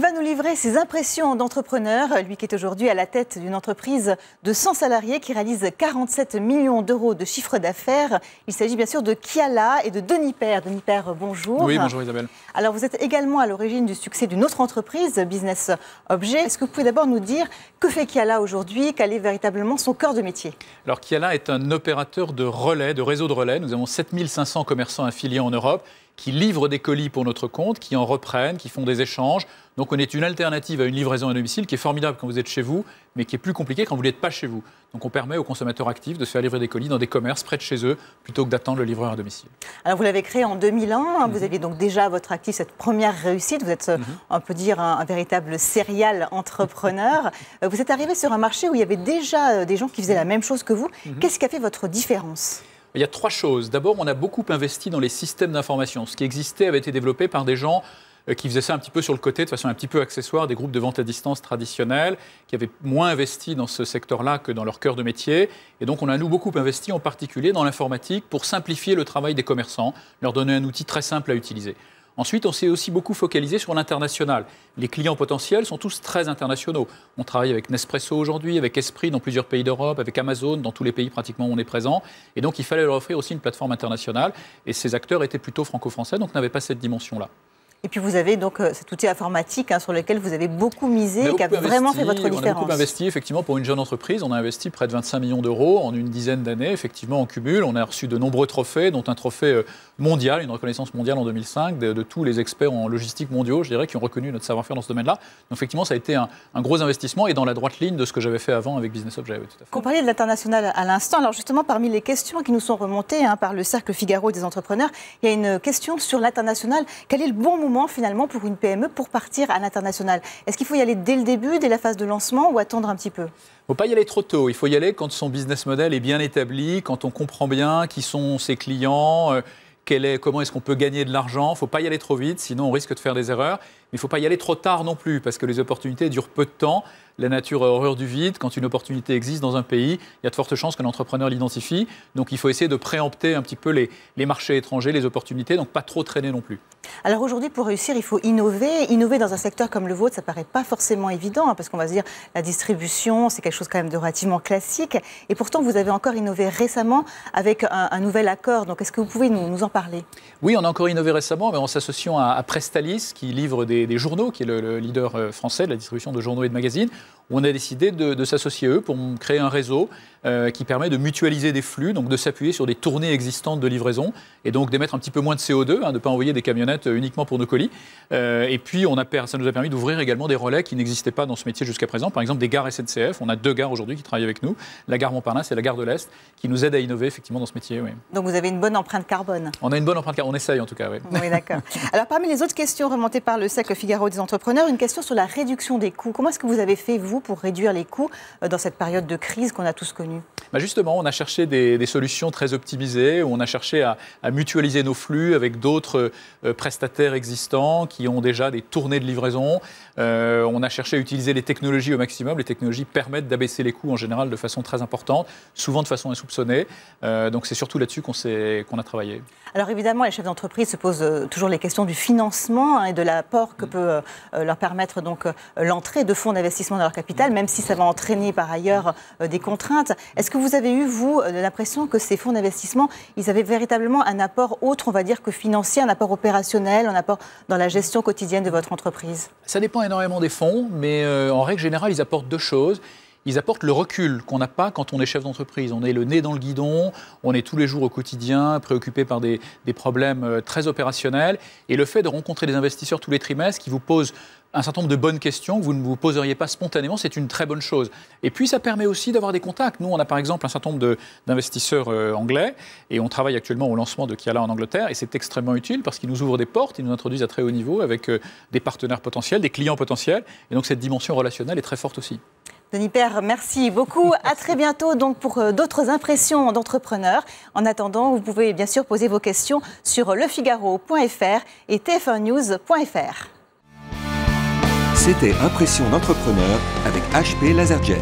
va nous livrer ses impressions d'entrepreneur, lui qui est aujourd'hui à la tête d'une entreprise de 100 salariés qui réalise 47 millions d'euros de chiffre d'affaires. Il s'agit bien sûr de Kiala et de Denis Père. Denis Père, bonjour. Oui, bonjour Isabelle. Alors vous êtes également à l'origine du succès d'une autre entreprise, Business Objet. Est-ce que vous pouvez d'abord nous dire que fait Kiala aujourd'hui, quel est véritablement son cœur de métier? Alors Kiala est un opérateur de relais, de réseau de relais. Nous avons 7500 commerçants affiliés en Europe qui livrent des colis pour notre compte, qui en reprennent, qui font des échanges. Donc on est une alternative à une livraison à domicile qui est formidable quand vous êtes chez vous, mais qui est plus compliquée quand vous n'êtes pas chez vous. Donc on permet aux consommateurs actifs de se faire livrer des colis dans des commerces près de chez eux, plutôt que d'attendre le livreur à domicile. Alors vous l'avez créé en 2001, vous aviez donc déjà à votre actif cette première réussite, vous êtes, on peut dire, un véritable serial entrepreneur. Vous êtes arrivé sur un marché où il y avait déjà des gens qui faisaient la même chose que vous. Qu'est-ce qui a fait votre différence ? Il y a trois choses. D'abord, on a beaucoup investi dans les systèmes d'information. Ce qui existait avait été développé par des gens qui faisaient ça un petit peu sur le côté, de façon un petit peu accessoire, des groupes de vente à distance traditionnels, qui avaient moins investi dans ce secteur-là que dans leur cœur de métier. Et donc, on a, nous, beaucoup investi en particulier dans l'informatique pour simplifier le travail des commerçants, leur donner un outil très simple à utiliser. Ensuite, on s'est aussi beaucoup focalisé sur l'international. Les clients potentiels sont tous très internationaux. On travaille avec Nespresso aujourd'hui, avec Esprit dans plusieurs pays d'Europe, avec Amazon dans tous les pays pratiquement où on est présent. Et donc, il fallait leur offrir aussi une plateforme internationale. Et ces acteurs étaient plutôt franco-français, donc n'avaient pas cette dimension-là. Et puis vous avez donc cet outil informatique sur lequel vous avez beaucoup misé, qui a vraiment fait votre différence. On a beaucoup investi, effectivement, pour une jeune entreprise. On a investi près de 25 millions d'euros en une dizaine d'années, effectivement, en cumul. On a reçu de nombreux trophées, dont un trophée mondial, une reconnaissance mondiale en 2005, de tous les experts en logistique mondiaux, je dirais, qui ont reconnu notre savoir-faire dans ce domaine-là. Donc, effectivement, ça a été un gros investissement et dans la droite ligne de ce que j'avais fait avant avec Business Objet. Oui, tout à fait. On parlait de l'international à l'instant. Alors, justement, parmi les questions qui nous sont remontées par le Cercle Figaro des entrepreneurs, il y a une question sur l'international. Quel est le bon moment, finalement, pour une PME pour partir à l'international? Est-ce qu'il faut y aller dès le début, dès la phase de lancement, ou attendre un petit peu? Il ne faut pas y aller trop tôt. Il faut y aller quand son business model est bien établi, quand on comprend bien qui sont ses clients, comment est-ce qu'on peut gagner de l'argent. Il ne faut pas y aller trop vite, sinon on risque de faire des erreurs. Mais il ne faut pas y aller trop tard non plus, parce que les opportunités durent peu de temps. La nature a horreur du vide. Quand une opportunité existe dans un pays, il y a de fortes chances qu'un entrepreneur l'identifie. Donc il faut essayer de préempter un petit peu les marchés étrangers, les opportunités, donc pas trop traîner non plus. Alors aujourd'hui, pour réussir, il faut innover. Innover dans un secteur comme le vôtre, ça ne paraît pas forcément évident, parce qu'on va se dire la distribution, c'est quelque chose quand même de relativement classique. Et pourtant, vous avez encore innové récemment avec un nouvel accord. Donc est-ce que vous pouvez nous en parler? Oui, on a encore innové récemment, mais en s'associant à Prestalis, qui livre des journaux, qui est le leader français de la distribution de journaux et de magazines, où on a décidé de s'associer à eux pour créer un réseau qui permet de mutualiser des flux, donc de s'appuyer sur des tournées existantes de livraison et donc d'émettre un petit peu moins de CO2, de ne pas envoyer des camionnettes uniquement pour nos colis. Et puis, ça nous a permis d'ouvrir également des relais qui n'existaient pas dans ce métier jusqu'à présent. Par exemple, des gares SNCF. On a 2 gares aujourd'hui qui travaillent avec nous, la gare Montparnasse et la gare de l'Est, qui nous aident à innover effectivement dans ce métier. Oui. Donc vous avez une bonne empreinte carbone? On a une bonne empreinte carbone, on essaye en tout cas. Oui, oui, d'accord. Alors parmi les autres questions remontées par le Cercle Figaro des entrepreneurs, une question sur la réduction des coûts. Comment est-ce que vous avez fait, vous, pour réduire les coûts dans cette période de crise qu'on a tous connue? Justement, on a cherché des solutions très optimisées, où on a cherché à mutualiser nos flux avec d'autres prestataires existants qui ont déjà des tournées de livraison. On a cherché à utiliser les technologies au maximum. Les technologies permettent d'abaisser les coûts en général de façon très importante, souvent de façon insoupçonnée. Donc c'est surtout là-dessus qu'on a travaillé. Alors évidemment, les chefs d'entreprise se posent toujours les questions du financement et de l'apport que peut leur permettre donc l'entrée de fonds d'investissement dans leur capital, même si ça va entraîner par ailleurs des contraintes. Est-ce que vous avez eu, vous, l'impression que ces fonds d'investissement, ils avaient véritablement un apport autre, on va dire, que financier, un apport opérationnel, un apport dans la gestion quotidienne de votre entreprise? Ça dépend énormément des fonds, mais en règle générale, ils apportent 2 choses. Ils apportent le recul qu'on n'a pas quand on est chef d'entreprise. On est le nez dans le guidon, on est tous les jours au quotidien préoccupé par des problèmes très opérationnels. Et le fait de rencontrer des investisseurs tous les trimestres qui vous posent un certain nombre de bonnes questions que vous ne vous poseriez pas spontanément, c'est une très bonne chose. Et puis, ça permet aussi d'avoir des contacts. Nous, on a par exemple un certain nombre d'investisseurs anglais et on travaille actuellement au lancement de Kiala en Angleterre et c'est extrêmement utile parce qu'ils nous ouvrent des portes, ils nous introduisent à très haut niveau avec des partenaires potentiels, des clients potentiels. Et donc, cette dimension relationnelle est très forte aussi. Denis Père, merci beaucoup. À très bientôt donc pour d'autres impressions d'entrepreneurs. En attendant, vous pouvez bien sûr poser vos questions sur lefigaro.fr et tf1news.fr. C'était Impression d'entrepreneur avec HP Laserjet.